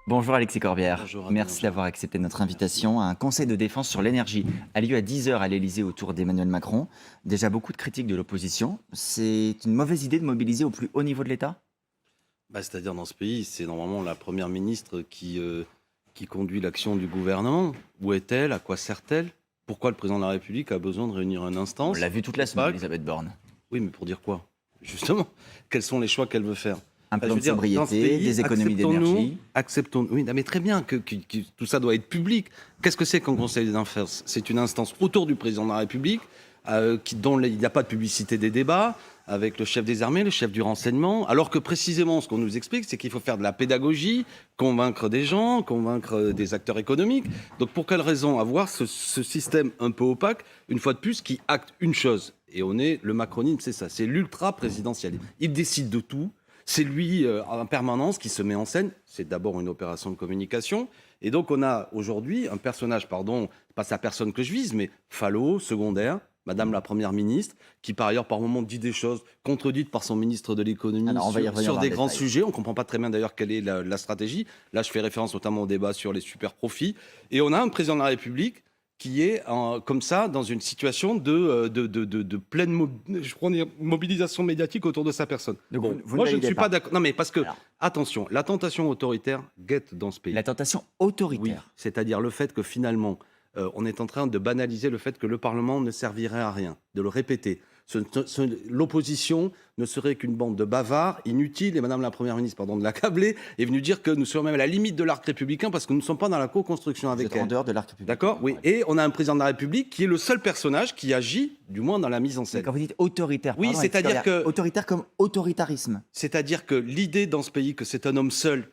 Bonjour Alexis Corbière, Bonjour merci Adrien. d'avoir accepté notre invitation. Un conseil de défense sur l'énergie a lieu à 10 heures à l'Elysée autour d'Emmanuel Macron. Déjà beaucoup de critiques de l'opposition. C'est une mauvaise idée de mobiliser au plus haut niveau de l'État? C'est-à-dire dans ce pays, c'est normalement la première ministre qui conduit l'action du gouvernement. Où est-elle? À quoi sert-elle? Pourquoi le président de la République a besoin de réunir une On instance? l'a vu toute la semaine, Pas- Elisabeth Borne. Oui, mais pour dire quoi? Justement, quels sont les choix qu'elle veut faire? Un Enfin, plan de dans ce sobriété, pays, des économies d'énergie. acceptons. Oui, non, mais très bien que tout ça doit être public. Qu'est-ce que c'est qu'un conseil d'influence? C'est une instance autour du président de la République, dont il n'y a pas de publicité des débats, avec le chef des armées, le chef du renseignement, alors que précisément ce qu'on nous explique, c'est qu'il faut faire de la pédagogie, convaincre des gens, convaincre des acteurs économiques. Donc pour quelle raison avoir ce système un peu opaque, une fois de plus, qui acte une chose? Et le macronisme, c'est ça, c'est l'ultra-présidentialisme. Il décide de tout. C'est lui en permanence qui se met en scène. C'est d'abord une opération de communication. Et donc on a aujourd'hui un personnage, pardon, pas sa personne que je vise, mais falot, secondaire, Madame la Première ministre, qui par ailleurs par moments dit des choses contredites par son ministre de l'économie Alors, on va y revenir sur dans des le grands détail. sujets. On ne comprend pas très bien d'ailleurs quelle est la stratégie. Là, je fais référence notamment au débat sur les super profits. Et on a un président de la République qui est comme ça dans une situation de pleine mobilisation médiatique autour de sa personne. Donc Bon, vous ne moi je ne validez suis pas d'accord. Non mais parce que, Alors, attention, la tentation autoritaire guette dans ce pays. la tentation Oui, autoritaire. c'est-à-dire le fait que finalement, on est en train de banaliser le fait que le Parlement ne servirait à rien, de le répéter. L'opposition ne serait qu'une bande de bavards inutiles, et Madame la Première ministre, pardon de l'accabler, est venue dire que nous sommes même à la limite de l'arc républicain parce que nous ne sommes pas dans la co-construction Vous avec êtes en elle. dehors de l'arc républicain. D'accord? Oui. Et on a un président de la République qui est le seul personnage qui agit, du moins dans la mise en Mais scène. quand vous dites autoritaire, Oui, pardon, c'est-à-dire Alexis Corbière, que- autoritaire comme autoritarisme. C'est-à-dire que l'idée dans ce pays que c'est un homme seul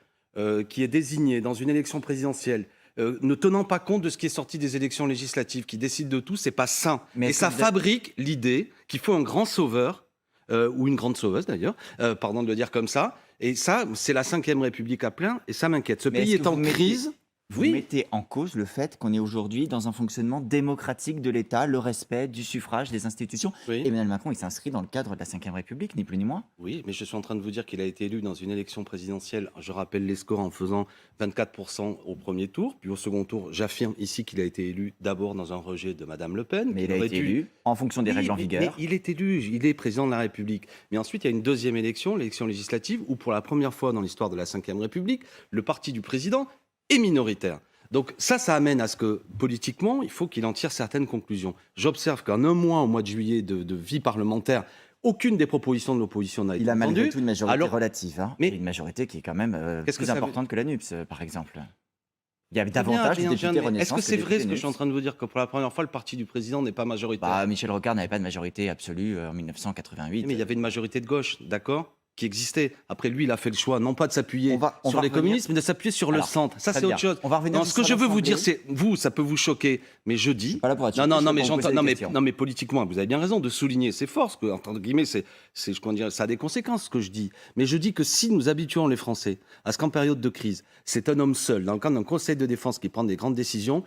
qui est désigné dans une élection présidentielle, ne tenant pas compte de ce qui est sorti des élections législatives, qui décide de tout, c'est pas sain. Mais Et est-ce ça que vous êtes- fabrique l'idée qu'il faut un grand sauveur, ou une grande sauveuse d'ailleurs, pardon de le dire comme ça. Et ça, c'est la Ve République à plein, et ça m'inquiète. Ce Mais pays est-ce que est en vous mettez- crise. Vous Oui. mettez en cause le fait qu'on est aujourd'hui dans un fonctionnement démocratique de l'État, le respect du suffrage des institutions. Oui. Emmanuel Macron, il s'inscrit dans le cadre de la Ve République, ni plus ni moins. Oui, mais je suis en train de vous dire qu'il a été élu dans une élection présidentielle. Je rappelle les scores en faisant 24% au premier tour, puis au second tour, j'affirme ici qu'il a été élu d'abord dans un rejet de Madame Le Pen. Mais il qui a aurait été dû- élu en fonction des Oui, règles en mais vigueur. il est élu, il est président de la République. Mais ensuite, il y a une deuxième élection, l'élection législative, où pour la première fois dans l'histoire de la Ve République, le parti du président est minoritaire. Donc ça amène à ce que, politiquement, il faut qu'il en tire certaines conclusions. J'observe qu'en un mois, au mois de juillet, de vie parlementaire, aucune des propositions de l'opposition n'a été Il a malgré entendue. tout une majorité Alors- relative, hein, Mais- et une majorité qui est quand même Qu'est-ce que plus ça veut- importante que la NUPS, par exemple. Il y a Très davantage de bien, députés Adrien, Renaissance. est-ce que c'est de vrai ce députés que je suis en NUPS. train de vous dire, que pour la première fois, le parti du président n'est pas majoritaire? Bah, Michel Rocard n'avait pas de majorité absolue en 1988. Mais il y avait une majorité de gauche, d'accord, qui existait. Après, lui, il a fait le choix, non pas de s'appuyer On va sur les revenir- communistes, mais de s'appuyer sur le Alors, centre. Ça, très c'est bien. autre chose. On va revenir Non, sur ce que ça je à veux vous dire, l'Assemblée. c'est, vous, ça peut vous choquer, mais je dis... Pas là pour être Non, choqué, non, je non, suis mais là pour vous j'entends, poser non, des mais, questions. non, mais politiquement, vous avez bien raison de souligner, c'est fort, que, entre guillemets, comment dire, ça a des conséquences, ce que je dis. Mais je dis que si nous habituons les Français à ce qu'en période de crise, c'est un homme seul, dans le cadre d'un conseil de défense qui prend des grandes décisions,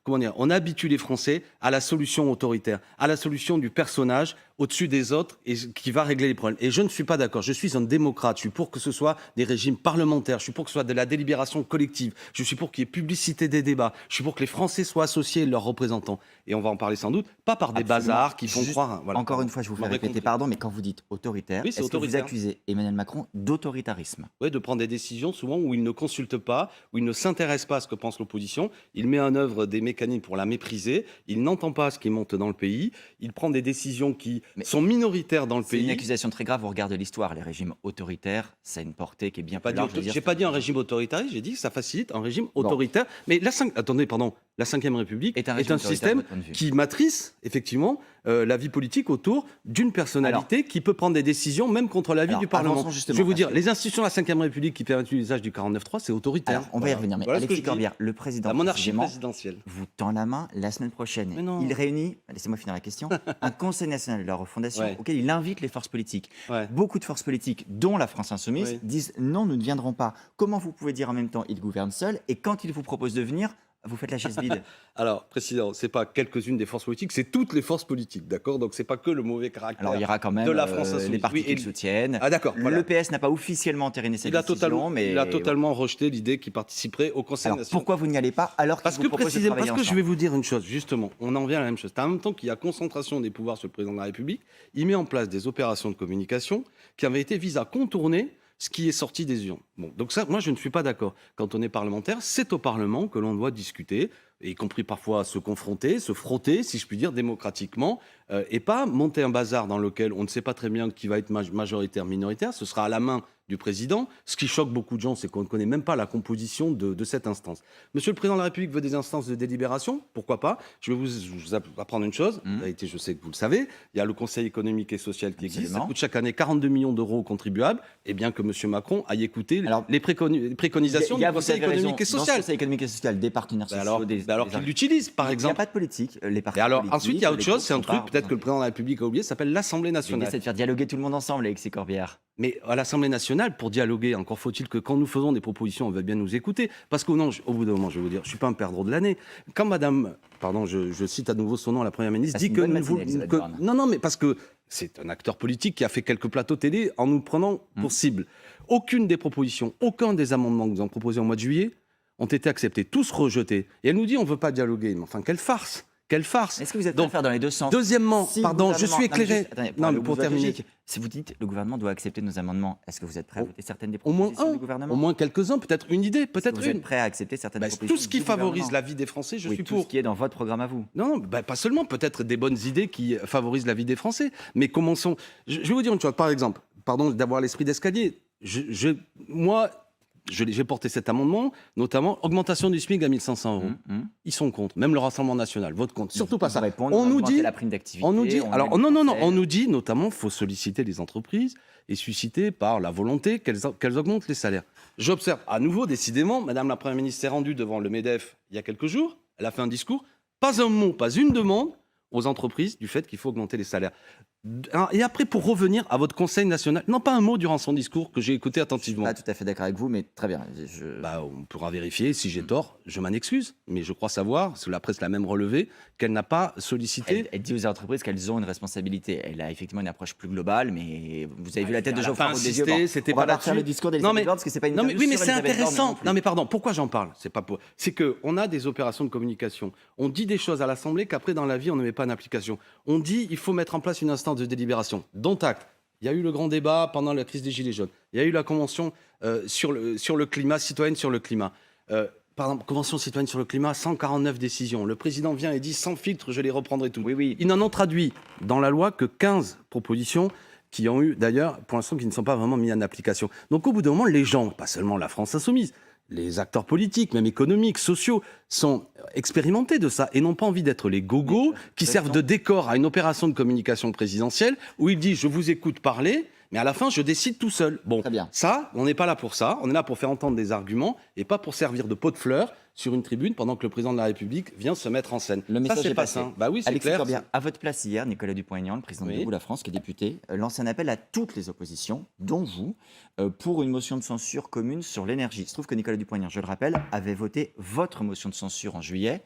comment dire, on habitue les Français à la solution autoritaire, à la solution du personnage au-dessus des autres et qui va régler les problèmes. Et je ne suis pas d'accord. Je suis un démocrate. Je suis pour que ce soit des régimes parlementaires. Je suis pour que ce soit de la délibération collective. Je suis pour qu'il y ait publicité des débats. Je suis pour que les Français soient associés et leurs représentants. Et on va en parler sans doute, pas par des Absolument. bazars qui font Juste, croire. Voilà. Encore une fois, je vous fais m'aurez répéter, compris. pardon, mais quand vous dites autoritaire, Oui, c'est est-ce que vous autoritaire. accusez Emmanuel Macron d'autoritarisme? Ouais, de prendre des décisions souvent où il ne consulte pas, où il ne s'intéresse pas à ce que pense l'opposition. Il met en œuvre des mécanismes pour la mépriser. Il n'entend pas ce qui monte dans le pays. Il prend des décisions qui Mais sont minoritaires dans le C'est une pays. accusation très grave au regard de l'histoire. Les régimes autoritaires, ça a une portée qui est bien plus large. je veux dire, J'ai pas dit un régime autoritaire, j'ai dit que ça facilite un régime autoritaire. Mais attendez, pardon, la Ve République Est est un régime un autoritaire, de système votre point de vue. qui matrice effectivement la vie politique autour d'une personnalité qui peut prendre des décisions même contre l'avis Alors, du Parlement. avançons Je justement, vais vous dire, parce que- les institutions de la Ve République qui permettent l'usage du 49.3, c'est autoritaire. Alors, on va y revenir. Mais Voilà ce que Alexis je dis. Corbière, le président, La monarchie précisément, présidentielle. vous tend la main la semaine prochaine. Mais non. Il réunit, laissez-moi finir la question, un Conseil national de la refondation Ouais. auquel il invite les forces politiques. Ouais. Beaucoup de forces politiques, dont la France Insoumise, Oui. disent non, nous ne viendrons pas. Comment vous pouvez dire en même temps il gouverne seul et quand il vous propose de venir, Vous faites la chaise vide. Alors, président, c'est pas quelques-unes des forces politiques, c'est toutes les forces politiques, d'accord? Donc c'est pas que le mauvais caractère Alors il y aura quand même de la France insoumise. les partis Oui, qui le soutiennent. Ah d'accord, voilà. Le PS n'a pas officiellement entériné cette décision, mais Il a totalement rejeté l'idée qu'il participerait au Conseil alors national. pourquoi vous n'y allez pas alors Parce qu'il que vous propose de précisément, travailler parce que je ensemble vais vous dire une chose, justement, on en vient à la même chose. En même temps qu'il y a concentration des pouvoirs sur le président de la République, il met en place des opérations de communication qui avaient été visées à contourner ce qui est sorti des urnes. Bon, donc ça, moi, je ne suis pas d'accord. Quand on est parlementaire, c'est au Parlement que l'on doit discuter, y compris parfois se confronter, se frotter, si je puis dire, démocratiquement, et pas monter un bazar dans lequel on ne sait pas très bien qui va être majoritaire, minoritaire. Ce sera à la main du président. Ce qui choque beaucoup de gens, c'est qu'on ne connaît même pas la composition de cette instance. Monsieur le Président de la République veut des instances de délibération, pourquoi pas? Je vais vous apprendre une chose, en réalité je sais que vous le savez, il y a le Conseil économique et social qui existe, ça coûte chaque année 42 millions d'euros aux contribuables, et bien que Monsieur Macron aille écouter les préconisations du Conseil économique et social. Dans le Conseil économique et social, des partenaires sociaux, alors qu'il l'utilise, par exemple. Il n'y a pas de politique, les partis Et alors, politiques, ensuite, il y a autre les chose, groupes c'est un sont truc pas peut-être que le représentés. Président de la République a oublié, ça s'appelle l'Assemblée nationale. L'idée, c'est de faire dialoguer tout le monde ensemble, Alexis Corbière. Mais à l'Assemblée nationale, pour dialoguer, encore faut-il que quand nous faisons des propositions, on veut bien nous écouter. Parce que non, au bout d'un moment, je vais vous dire, je ne suis pas un perdreau de l'année. Quand madame, pardon, je cite à nouveau son nom, la Première ministre, dit que... Non, mais parce que c'est un acteur politique qui a fait quelques plateaux télé en nous prenant pour cible. Aucune des propositions, aucun des amendements que nous avons proposés au mois de juillet ont été acceptés, tous rejetés. Et elle nous dit, on ne veut pas dialoguer. Mais enfin, quelle farce! Quelle farce! Est-ce que vous êtes prêt à faire dans les deux sens? Deuxièmement, Si pardon, le je suis éclairé. Non, mais pour terminer. Si vous dites le gouvernement doit accepter nos amendements, est-ce que vous êtes prêt à voter certaines des Au moins propositions un, du gouvernement? au moins quelques-uns, peut-être une idée, peut-être Vous une. êtes prêt à accepter certaines propositions Tout ce qui du favorise gouvernement? la vie des Français, je Oui, suis tout pour. ce qui est dans votre programme à vous. Non, pas seulement, peut-être des bonnes idées qui favorisent la vie des Français. Mais commençons. Je vais vous dire une chose, par exemple, pardon d'avoir l'esprit d'escalier. Moi, j'ai porté cet amendement, notamment augmentation du SMIC à 1 500 euros. Ils sont contre, même le Rassemblement national vote contre. Surtout pas ça. On nous dit la prime d'activité. On nous dit, alors non, on nous dit notamment, faut solliciter les entreprises et susciter par la volonté qu'elles augmentent les salaires. J'observe à nouveau, décidément, Madame la Première ministre s'est rendue devant le MEDEF il y a quelques jours. Elle a fait un discours, pas un mot, pas une demande aux entreprises du fait qu'il faut augmenter les salaires. Et après, pour revenir à votre Conseil national, non pas un mot durant son discours que j'ai écouté attentivement. Pas tout à fait d'accord avec vous, mais très bien. On pourra vérifier. Si j'ai tort, je m'en excuse. Mais je crois savoir, parce que la presse l'a même relevé, qu'elle n'a pas sollicité. Elle dit aux entreprises qu'elles ont une responsabilité. Elle a effectivement une approche plus globale, mais vous avez vu la tête de Geoffroy des yeux. Bon, c'était on va pas pas faire le discours Non, d'Elisabeth mais- Borne parce que c'est pas une Non mais interview oui, mais sur c'est Elisabeth Borne intéressant. non plus. Non mais pardon, pourquoi j'en parle? C'est que on a des opérations de communication. On dit des choses à l'Assemblée qu'après dans la vie on ne met pas en application. On dit il faut mettre en place une instance de délibération. Dont acte. Il y a eu le grand débat pendant la crise des Gilets jaunes. Il y a eu la convention sur le climat, citoyenne sur le climat. Convention citoyenne sur le climat, 149 décisions. Le président vient et dit sans filtre, je les reprendrai toutes. Oui. Ils n'en ont traduit dans la loi que 15 propositions qui ont eu, d'ailleurs, pour l'instant, qui ne sont pas vraiment mis en application. Donc, au bout d'un moment, les gens, pas seulement la France insoumise, les acteurs politiques, même économiques, sociaux, sont expérimentés de ça et n'ont pas envie d'être les gogos qui servent de décor à une opération de communication présidentielle où il dit « je vous écoute parler ». Mais à la fin, je décide tout seul. Bon, Très bien. ça, on n'est pas là pour ça. On est là pour faire entendre des arguments et pas pour servir de pot de fleurs sur une tribune pendant que le président de la République vient se mettre en scène. Le message ça, c'est est pas passé. sain. Bah oui, c'est Alexis clair. Corbière, à votre place hier, Nicolas Dupont-Aignan, le président de Oui. Debout la France, qui est député, lance un appel à toutes les oppositions, dont vous, pour une motion de censure commune sur l'énergie. Il se trouve que Nicolas Dupont-Aignan, je le rappelle, avait voté votre motion de censure en juillet,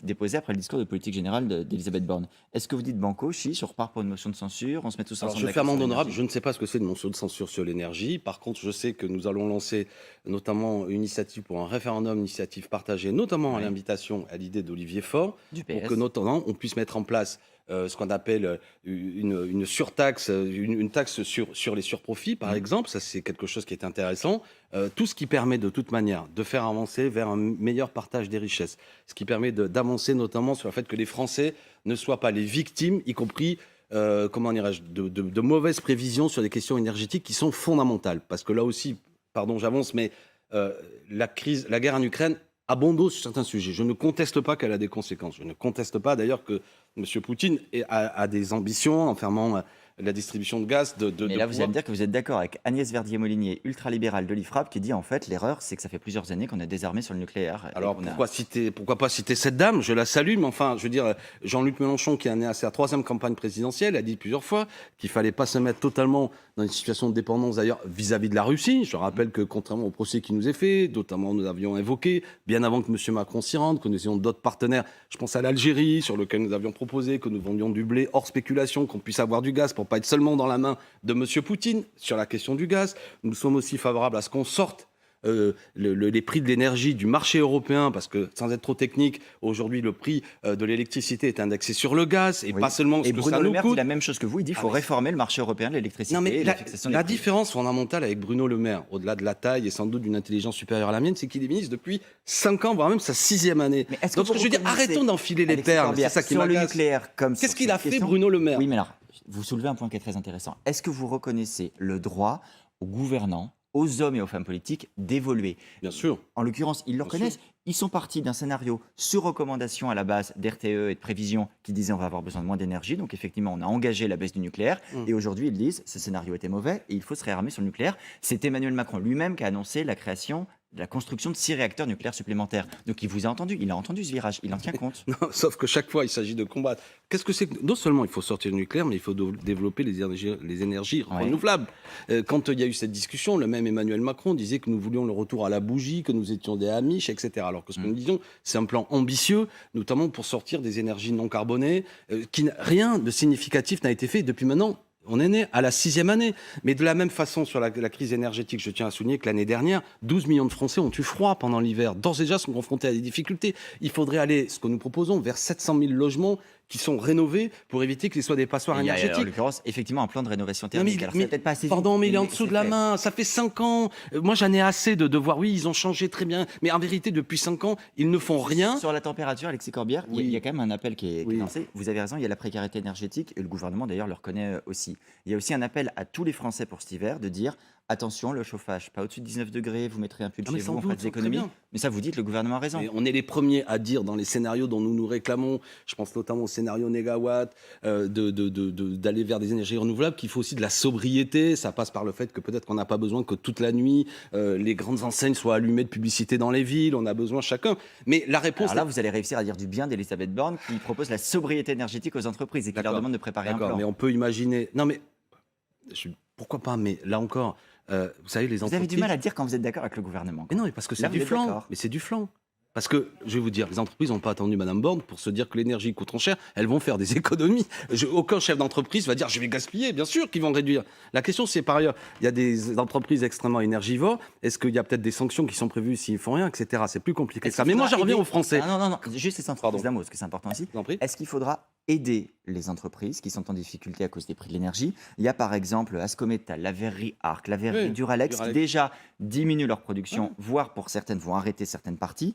déposée après le discours de politique générale d'Elisabeth Borne. Est-ce que vous dites banco, chiche, on repart pour une motion de censure, on se met tous Alors, ensemble je fais d'accord amende sur honorable, l'énergie? je ne sais pas ce que c'est de motion de censure sur l'énergie. Par contre, je sais que nous allons lancer notamment une initiative pour un référendum, initiative partagée, notamment à l'invitation à l'idée d'Olivier Faure, Du pour PS. que notamment on puisse mettre en place ce qu'on appelle une surtaxe, une taxe sur les surprofits, par exemple. Ça, c'est quelque chose qui est intéressant. Tout ce qui permet de toute manière de faire avancer vers un meilleur partage des richesses. Ce qui permet d'avancer notamment sur le fait que les Français ne soient pas les victimes, y compris comment dirais-je, de mauvaises prévisions sur des questions énergétiques qui sont fondamentales. Parce que là aussi, pardon, j'avance, mais la guerre en Ukraine a bon dos sur certains sujets. Je ne conteste pas qu'elle a des conséquences. Je ne conteste pas d'ailleurs que M. Poutine a des ambitions en fermant la distribution de gaz. Mais là, vous allez me dire que vous êtes d'accord avec Agnès Verdier-Molinier, ultralibérale de l'IFRAP, qui dit en fait l'erreur, c'est que ça fait plusieurs années qu'on a désarmé sur le nucléaire. Alors pourquoi pas citer cette dame? Je la salue, mais enfin, je veux dire, Jean-Luc Mélenchon, qui est né à sa 3e campagne présidentielle, a dit plusieurs fois qu'il fallait pas se mettre totalement dans une situation de dépendance, d'ailleurs, vis-à-vis de la Russie. Je rappelle que contrairement au procès qui nous est fait, notamment nous avions évoqué, bien avant que M. Macron s'y rende, que nous ayons d'autres partenaires, je pense à l'Algérie, sur lequel nous avions proposé que nous vendions du blé hors spéculation, qu'on puisse avoir du gaz pour pas être seulement dans la main de M. Poutine sur la question du gaz. Nous sommes aussi favorables à ce qu'on sorte les prix de l'énergie du marché européen, parce que sans être trop technique, aujourd'hui le prix de l'électricité est indexé sur le gaz et pas seulement ce que Bruno ça Le nous Maire coûte. dit la même chose que vous, il dit qu'il faut réformer le marché européen de l'électricité. Non, mais et la fixation des la prix. différence fondamentale avec Bruno Le Maire, au-delà de la taille et sans doute d'une intelligence supérieure à la mienne, c'est qu'il est ministre depuis 5 ans, voire même sa 6e année. Mais est-ce que Donc ce que je veux dire, arrêtons d'enfiler les Alexis perles, Corbière, c'est ça qui sur le m'agace. nucléaire comme Qu'est-ce sur qu'il a cette fait question Bruno Le Maire? Oui, mais alors, vous soulevez un point qui est très intéressant. Est-ce que vous reconnaissez le droit aux gouvernants, aux hommes et aux femmes politiques d'évoluer? Bien sûr. En l'occurrence, ils le Bien reconnaissent. sûr. Ils sont partis d'un scénario sur recommandation à la base d'RTE et de prévision qui disait on va avoir besoin de moins d'énergie. Donc effectivement, on a engagé la baisse du nucléaire. Et aujourd'hui, ils disent ce scénario était mauvais et il faut se réarmer sur le nucléaire. C'est Emmanuel Macron lui-même qui a annoncé la création de la construction de 6 réacteurs nucléaires supplémentaires. Donc il vous a entendu, il a entendu ce virage, il en tient compte. Non, sauf que chaque fois, il s'agit de combattre. Qu'est-ce que c'est que... Non seulement il faut sortir du nucléaire, mais il faut développer les énergies renouvelables. Quand il y a eu cette discussion, le même Emmanuel Macron disait que nous voulions le retour à la bougie, que nous étions des Amish, etc. Alors que ce que nous disions, c'est un plan ambitieux, notamment pour sortir des énergies non carbonées, rien de significatif n'a été fait depuis maintenant. On est né à la 6e année. Mais de la même façon, sur la crise énergétique, je tiens à souligner que l'année dernière, 12 millions de Français ont eu froid pendant l'hiver. D'ores et déjà, sont confrontés à des difficultés. Il faudrait aller, ce que nous proposons, vers 700 000 logements qui sont rénovés pour éviter qu'ils soient des passoires Il y a, en énergétiques. l'occurrence, effectivement, un plan de rénovation Non, mais, thermique. Alors, ça va peut-être pas assez vite, pardon, mais il est en dessous c'est de la fait. main. Ça fait 5 ans. Moi, j'en ai assez de voir, oui, ils ont changé très bien. Mais en vérité, depuis 5 ans, ils ne font rien. Sur la température, Alexis Corbière, Oui. il y a quand même un appel qui est Oui. lancé. Vous avez raison, il y a la précarité énergétique, et le gouvernement d'ailleurs le reconnaît aussi. Il y a aussi un appel à tous les Français pour cet hiver de dire attention, le chauffage, pas au-dessus de 19 degrés, vous mettrez un pull Ah, mais chez sans vous, on fera doute, des très économies. bien. Mais ça, vous dites, le gouvernement a raison. Mais on est les premiers à dire dans les scénarios dont nous nous réclamons, je pense notamment au scénario négawatt, d'aller vers des énergies renouvelables, qu'il faut aussi de la sobriété. Ça passe par le fait que peut-être qu'on n'a pas besoin que toute la nuit, les grandes enseignes soient allumées de publicité dans les villes. On a besoin chacun. Mais la réponse... Alors là, vous allez réussir à dire du bien d'Elisabeth Borne qui propose la sobriété énergétique aux entreprises et qui leur D'accord. demande de préparer un D'accord, plan. mais on peut imaginer... Non mais, pourquoi pas, mais là encore, vous savez, les Vous entreprises... avez du mal à dire quand vous êtes d'accord avec le gouvernement. Mais non, mais parce que Là, c'est vous du êtes flanc. d'accord. Mais c'est du flanc. Parce que, je vais vous dire, les entreprises n'ont pas attendu Madame Borne pour se dire que l'énergie coûte trop cher. Elles vont faire des économies. Aucun chef d'entreprise va dire je vais gaspiller. Bien sûr qu'ils vont réduire. La question, c'est par ailleurs, il y a des entreprises extrêmement énergivores. Est-ce qu'il y a peut-être des sanctions qui sont prévues s'ils font rien, etc. C'est plus compliqué que ça. Mais moi, j'en reviens aux Français. Ah, non, juste les entreprises d'un mot, parce que c'est important aussi. Je vous en prie. Est-ce qu'il faudra aider les entreprises qui sont en difficulté à cause des prix de l'énergie? Il y a par exemple Ascométal, la verrerie Arc, la verrerie Oui, Duralex, Duralex. qui déjà diminuent leur production, voire pour certaines vont arrêter certaines parties,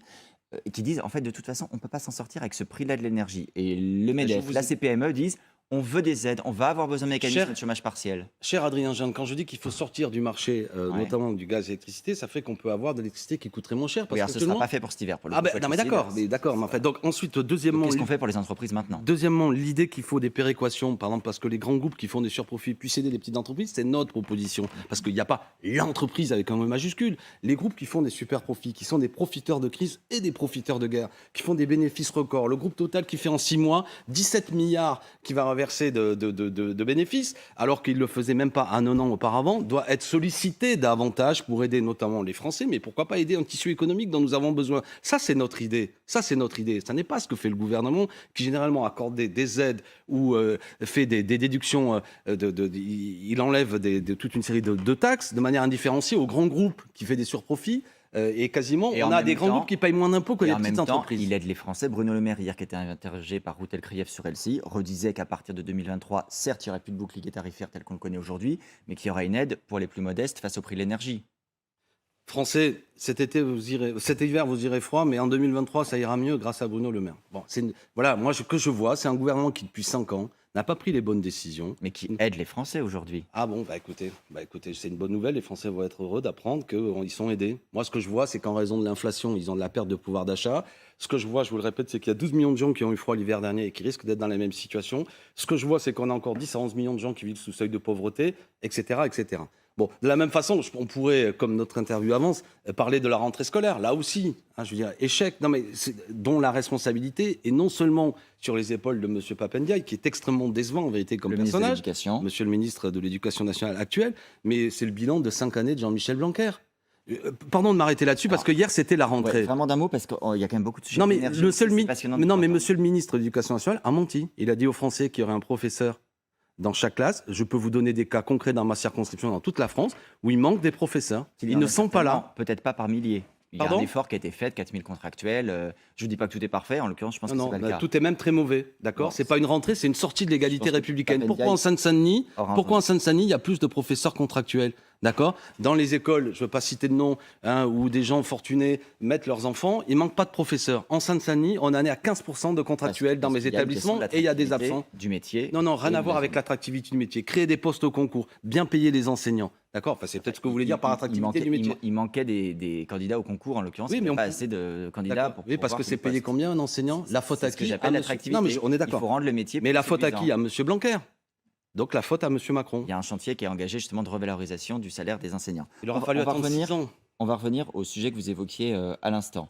et qui disent en fait de toute façon on ne peut pas s'en sortir avec ce prix-là de l'énergie. Et le MEDEF, vous la ai- CPME disent on veut des aides, on va avoir besoin de mécanismes de chômage partiel. Cher Adrien Jeanne, quand je dis qu'il faut sortir du marché, Ouais. notamment du gaz et l'électricité, ça fait qu'on peut avoir de l'électricité qui coûterait moins cher. Parce Oui, alors que ce ne sera actuellement- pas fait pour cet hiver. Pour le Ah coup, ben faut être non, mais lucide. d'accord, mais en fait, donc ensuite, deuxièmement, Qu'est-ce qu'on fait pour les entreprises maintenant? Deuxièmement, l'idée qu'il faut des péréquations, par exemple, parce que les grands groupes qui font des surprofits puissent aider les petites entreprises, c'est notre proposition. Parce qu'il n'y a pas l'entreprise avec un E majuscule. Les groupes qui font des super profits, qui sont des profiteurs de crise et des profiteurs de guerre, qui font des bénéfices records. Le groupe Total qui fait en 6 mois 17 milliards qui va reverser de bénéfices, alors qu'il ne le faisait même pas un an auparavant, doit être sollicité davantage pour aider notamment les Français, mais pourquoi pas aider un tissu économique dont nous avons besoin. Ça, c'est notre idée. Ça n'est pas ce que fait le gouvernement, qui généralement accorde des aides ou fait des déductions, il enlève toute une série de taxes de manière indifférenciée aux grands groupes qui fait des surprofits. Et quasiment, Et on en a même des grands temps- groupes qui payent moins d'impôts que Et les en même petites temps, entreprises. il aide les Français. Bruno Le Maire, hier, qui était interrogé par Routel Krief sur LCI, redisait qu'à partir de 2023, certes, il n'y aurait plus de bouclier tarifaire tel qu'on le connaît aujourd'hui, mais qu'il y aura une aide pour les plus modestes face au prix de l'énergie. Français, cet hiver, vous irez froid, mais en 2023, ça ira mieux grâce à Bruno Le Maire. Bon, voilà, moi, ce que je vois, c'est un gouvernement qui, depuis 5 ans, n'a pas pris les bonnes décisions. Mais qui aide les Français aujourd'hui. Ah bon, écoutez, c'est une bonne nouvelle. Les Français vont être heureux d'apprendre qu'ils sont aidés. Moi, ce que je vois, c'est qu'en raison de l'inflation, ils ont de la perte de pouvoir d'achat. Ce que je vois, je vous le répète, c'est qu'il y a 12 millions de gens qui ont eu froid l'hiver dernier et qui risquent d'être dans la même situation. Ce que je vois, c'est qu'on a encore 10 à 11 millions de gens qui vivent sous seuil de pauvreté, etc., etc. Bon, de la même façon, on pourrait, comme notre interview avance, parler de la rentrée scolaire. Là aussi, je veux dire, échec, dont la responsabilité est non seulement sur les épaules de M. Papendiaï, qui est extrêmement décevant en vérité comme personnage, Monsieur le ministre de l'Éducation nationale actuel, mais c'est le bilan de 5 années de Jean-Michel Blanquer. Pardon de m'arrêter là-dessus, parce que hier, c'était la rentrée. Ouais, vraiment d'un mot, parce qu'il y a quand même beaucoup de sujets. Non, mais Monsieur le ministre de l'Éducation nationale a menti. Il a dit aux Français qu'il y aurait un professeur dans chaque classe. Je peux vous donner des cas concrets dans ma circonscription, dans toute la France, où il manque des professeurs. Ils ne sont pas là. Peut-être pas par milliers. Il y a un effort qui a été fait, 4000 contractuels. Je ne dis pas que tout est parfait, en l'occurrence, je pense que c'est pas le cas. Tout est même très mauvais, d'accord. C'est pas une rentrée, c'est une sortie de l'égalité républicaine. Pourquoi en Seine-Saint-Denis, il y a plus de professeurs contractuels, d'accord? Dans les écoles, je ne veux pas citer de nom, où des gens fortunés mettent leurs enfants, il manque pas de professeurs. En Seine-Saint-Denis, on en est à 15% de contractuels dans mes établissements et il y a des absents. Du métier. Non, rien à voir avec l'attractivité du métier. Créer des postes au concours, bien payer les enseignants. D'accord, c'est peut-être ce que vous voulez dire par attractivité du métier. Il manquait des candidats au concours, en l'occurrence. Oui, mais pas assez de candidats pour. Oui, parce que c'est payé combien un enseignant? La faute à qui? J'appelle l'attractivité. Non, mais on est d'accord. Il faut rendre le métier. Mais la faute à qui? À M. Blanquer. Donc la faute à M. Macron. Il y a un chantier qui est engagé justement de revalorisation du salaire des enseignants. Il aura fallu attendre 6 ans. On va revenir au sujet que vous évoquiez à l'instant.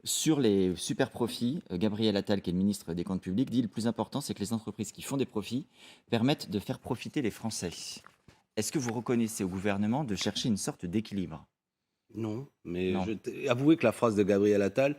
Sur les super profits, Gabriel Attal, qui est le ministre des Comptes publics, dit le plus important, c'est que les entreprises qui font des profits permettent de faire profiter les Français. Est-ce que vous reconnaissez au gouvernement de chercher une sorte d'équilibre? Non, mais avouez que la phrase de Gabriel Attal,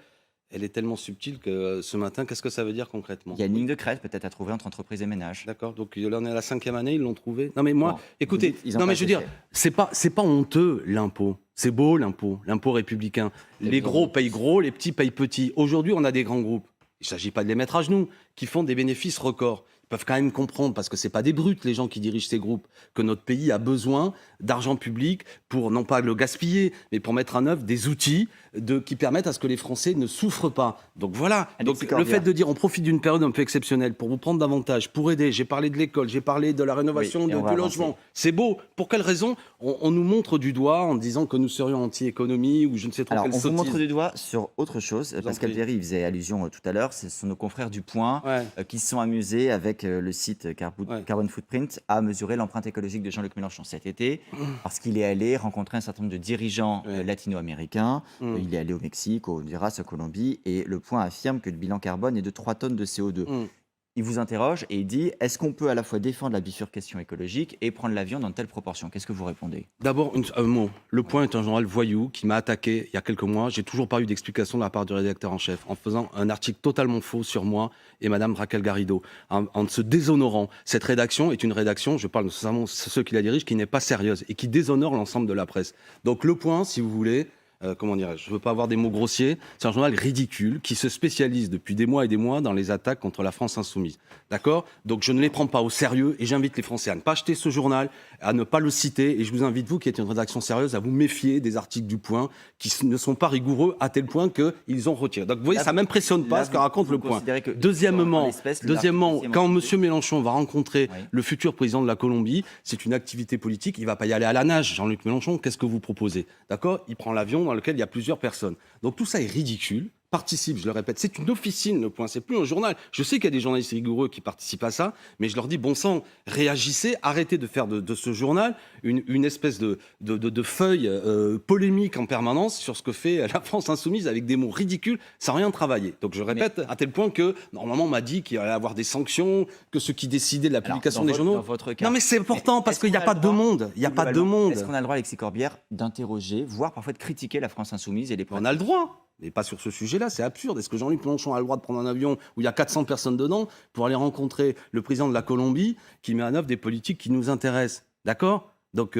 elle est tellement subtile que ce matin, qu'est-ce que ça veut dire concrètement? Il y a une ligne de crête peut-être à trouver entre entreprises et ménages. D'accord, donc là on est à la 5e année, ils l'ont trouvé. Non mais moi, bon, écoutez, je veux dire, c'est pas honteux l'impôt. C'est beau l'impôt républicain. Les gros payent gros, les petits payent petits. Aujourd'hui, on a des grands groupes. Il ne s'agit pas de les mettre à genoux, qui font des bénéfices records. Ils peuvent quand même comprendre, parce que ce n'est pas des brutes, les gens qui dirigent ces groupes, que notre pays a besoin d'argent public pour, non pas le gaspiller, mais pour mettre en œuvre des outils qui permettent à ce que les Français ne souffrent pas. Donc voilà, le fait de dire on profite d'une période un peu exceptionnelle pour vous prendre davantage, pour aider, j'ai parlé de l'école, j'ai parlé de la rénovation du logement, c'est beau. Pour quelle raison on nous montre du doigt en disant que nous serions anti-économie ou je ne sais trop quelle sottise. On vous montre du doigt sur autre chose. Pascal Perry faisait allusion tout à l'heure, ce sont nos confrères du Point qui se sont amusés avec le site Carbon Footprint à mesurer l'empreinte écologique de Jean-Luc Mélenchon cet été parce qu'il est allé rencontrer un certain nombre de dirigeants latino-américains. Il est allé au Mexique, au Honduras, en Colombie et le Point affirme que le bilan carbone est de 3 tonnes de CO2. Il vous interroge et il dit « Est-ce qu'on peut à la fois défendre la bifurcation écologique et prendre l'avion dans de telles proportions ?» Qu'est-ce que vous répondez? D'abord, un mot. Le Point est un journal voyou qui m'a attaqué il y a quelques mois. J'ai toujours pas eu d'explication de la part du rédacteur en chef en faisant un article totalement faux sur moi et Madame Raquel Garrido. En se déshonorant. Cette rédaction est une rédaction, je parle notamment de ceux qui la dirigent, qui n'est pas sérieuse et qui déshonore l'ensemble de la presse. Donc Le Point, si vous voulez... comment dirais-je, je ne veux pas avoir des mots grossiers, c'est un journal ridicule qui se spécialise depuis des mois et des mois dans les attaques contre la France insoumise. D'accord? Donc je ne les prends pas au sérieux et j'invite les Français à ne pas acheter ce journal, à ne pas le citer et je vous invite, vous qui êtes une rédaction sérieuse, à vous méfier des articles du Point qui ne sont pas rigoureux à tel point qu'ils ont retiré. Donc vous voyez, ça ne m'impressionne pas ce que raconte Le Point. Deuxièmement, quand M. Mélenchon va rencontrer le futur président de la Colombie, c'est une activité politique, il ne va pas y aller à la nage, Jean-Luc Mélenchon, qu'est-ce que vous proposez? D'accord? Il prend l'avion dans lequel il y a plusieurs personnes. Donc tout ça est ridicule, participe, je le répète, c'est une officine Le Point, c'est plus un journal. Je sais qu'il y a des journalistes rigoureux qui participent à ça, mais je leur dis, bon sang, réagissez, arrêtez de faire de ce journal une espèce de feuille polémique en permanence sur ce que fait la France insoumise avec des mots ridicules sans rien travailler. Donc je répète, à tel point que, normalement, on m'a dit qu'il allait y avoir des sanctions, que ceux qui décidaient de la publication des journaux... Non mais c'est important, parce qu'il n'y a pas de monde. Il n'y a pas de monde. Est-ce qu'on a le droit, Alexis Corbière, d'interroger, voire parfois de critiquer la France insoumise et les pratiques? On a le droit. Mais pas sur ce sujet-là, c'est absurde. Est-ce que Jean-Luc Mélenchon a le droit de prendre un avion où il y a 400 personnes dedans pour aller rencontrer le président de la Colombie qui met en œuvre des politiques qui nous intéressent? D'accord? Donc,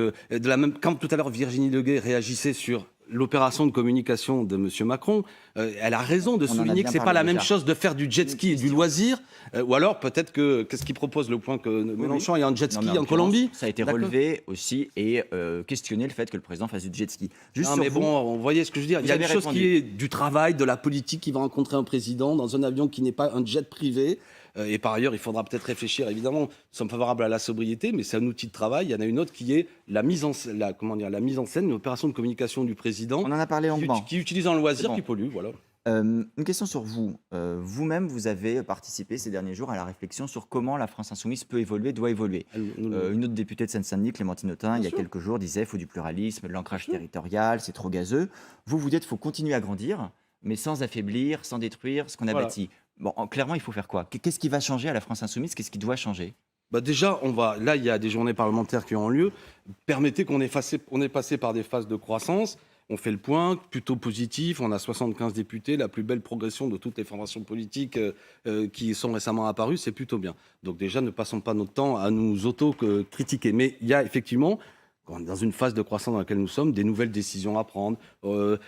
quand tout à l'heure Virginie Leguet réagissait sur l'opération de communication de M. Macron, elle a raison de souligner que ce n'est pas la même chose de faire du jet ski et du loisir, ou alors peut-être qu'est-ce qu'il propose Le Point, que Mélenchon ait un jet ski en Colombie? Ça a été relevé aussi et questionné le fait que le président fasse du jet ski. Juste mais bon, vous voyez ce que je veux dire. Il y a une chose qui est du travail, de la politique, qui va rencontrer un président dans un avion qui n'est pas un jet privé. Et par ailleurs, il faudra peut-être réfléchir. Évidemment, nous sommes favorables à la sobriété, mais c'est un outil de travail. Il y en a une autre qui est la mise en scène, une opération de communication du président On en a parlé longuement. qui utilise un loisir C'est bon. qui pollue. Voilà. Une question sur vous. Vous-même, vous avez participé ces derniers jours à la réflexion sur comment la France insoumise peut évoluer, doit évoluer. Une autre députée de Seine-Saint-Denis, Clémentine Autain, il y a quelques jours, disait qu'il faut du pluralisme, de l'ancrage territorial, c'est trop gazeux. Vous dites qu'il faut continuer à grandir, mais sans affaiblir, sans détruire ce qu'on a Voilà. bâti. Bon, clairement, il faut faire quoi? Qu'est-ce qui va changer à la France insoumise? Qu'est-ce qui doit changer? Bah déjà, là, il y a des journées parlementaires qui ont lieu. Permettez qu'on est passé par des phases de croissance. On fait le point, plutôt positif. On a 75 députés, la plus belle progression de toutes les formations politiques qui sont récemment apparues. C'est plutôt bien. Donc déjà, ne passons pas notre temps à nous auto-critiquer. Mais il y a effectivement, dans une phase de croissance dans laquelle nous sommes, des nouvelles décisions à prendre,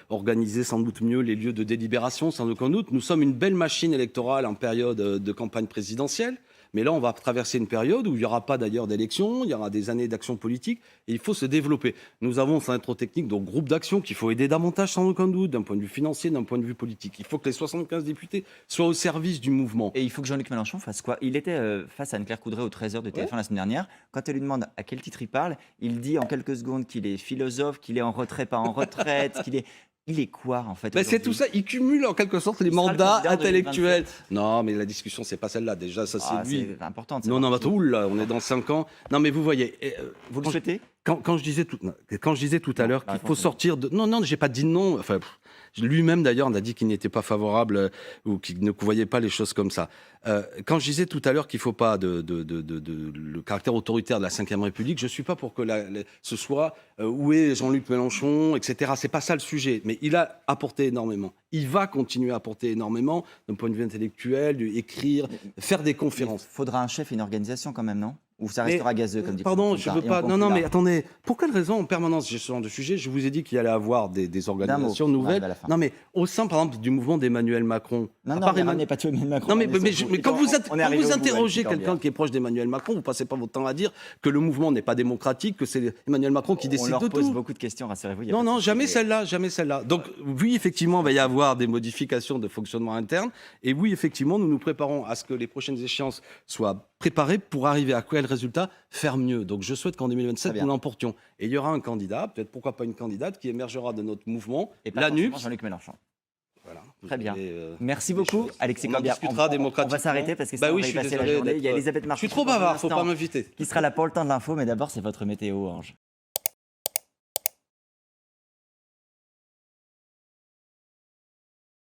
organiser sans doute mieux les lieux de délibération, sans aucun doute. Nous sommes une belle machine électorale en période de campagne présidentielle. Mais là, on va traverser une période où il n'y aura pas d'ailleurs d'élections, il y aura des années d'action politique et il faut se développer. Nous avons, sans être trop technique, donc groupe d'action qu'il faut aider davantage, sans aucun doute, d'un point de vue financier, d'un point de vue politique. Il faut que les 75 députés soient au service du mouvement. Et il faut que Jean-Luc Mélenchon fasse quoi? Il était face à Anne-Claire Coudray au 13h de TF1 la semaine dernière. Quand elle lui demande à quel titre il parle, il dit en quelques secondes qu'il est philosophe, qu'il est en retrait, pas en retraite, qu'il est... Il est quoi, en fait? Ben c'est tout ça, il cumule en quelque sorte les mandats candidat intellectuels. 2027. Non, mais la discussion, c'est pas celle-là. Déjà, ça, c'est lui. C'est important. Non, non, là, on est dans 5 ans. Non, mais vous voyez. Vous le souhaitez? Quand je disais tout à l'heure qu'il faut raconte-moi. sortir de... Non, j'ai pas dit non. Enfin, lui-même, d'ailleurs, on a dit qu'il n'était pas favorable ou qu'il ne voyait pas les choses comme ça. Quand je disais tout à l'heure qu'il ne faut pas le caractère autoritaire de la Ve République, je ne suis pas pour que ce soit où est Jean-Luc Mélenchon, etc. Ce n'est pas ça le sujet. Mais il a apporté énormément. Il va continuer à apporter énormément d'un point de vue intellectuel, écrire, faire des conférences. Il faudra un chef et une organisation quand même, non? Ou ça restera gazeux, comme dit Pardon, François je veux Picard. pas. Non, mais attendez. Pour quelle raison, en permanence, j'ai ce genre de sujet? Je vous ai dit qu'il y allait avoir des organisations nouvelles. à la fin. Non, mais au sein, par exemple, du mouvement d'Emmanuel Macron. Non, à on n'est pas tout Emmanuel Macron. Non, mais quand vous on est arrivé au bout, interrogez Alexis quelqu'un qui est proche d'Emmanuel Macron, vous passez pas votre temps à dire que le mouvement n'est pas démocratique, que c'est Emmanuel Macron qui décide On de leur pose tout. beaucoup de questions, rassurez-vous. il y a Non, pas de non, souci. jamais celle-là, jamais celle-là. Donc, oui, effectivement, il va y avoir des modifications de fonctionnement interne. Et oui, effectivement, nous nous préparons à ce que les prochaines échéances soient préparées pour arriver à quel résultat? Faire mieux. Donc, je souhaite qu'en 2027, nous l'emportions. Et il y aura un candidat, peut-être pourquoi pas une candidate, qui émergera de notre mouvement, Et pas la forcément NUPS. Jean-Luc Mélenchon. Voilà. Très bien. Avez, Merci des beaucoup, choses. Alexis On en Corbière. discutera On va démocratiquement. s'arrêter parce que Bah sinon oui, on va je y suis passer la désolé journée. Il y a d'être- Elisabeth Je Martin. suis trop bavard, faut pas m'inviter. Qui sera là pour le temps de l'info, mais d'abord, c'est votre météo, Ange.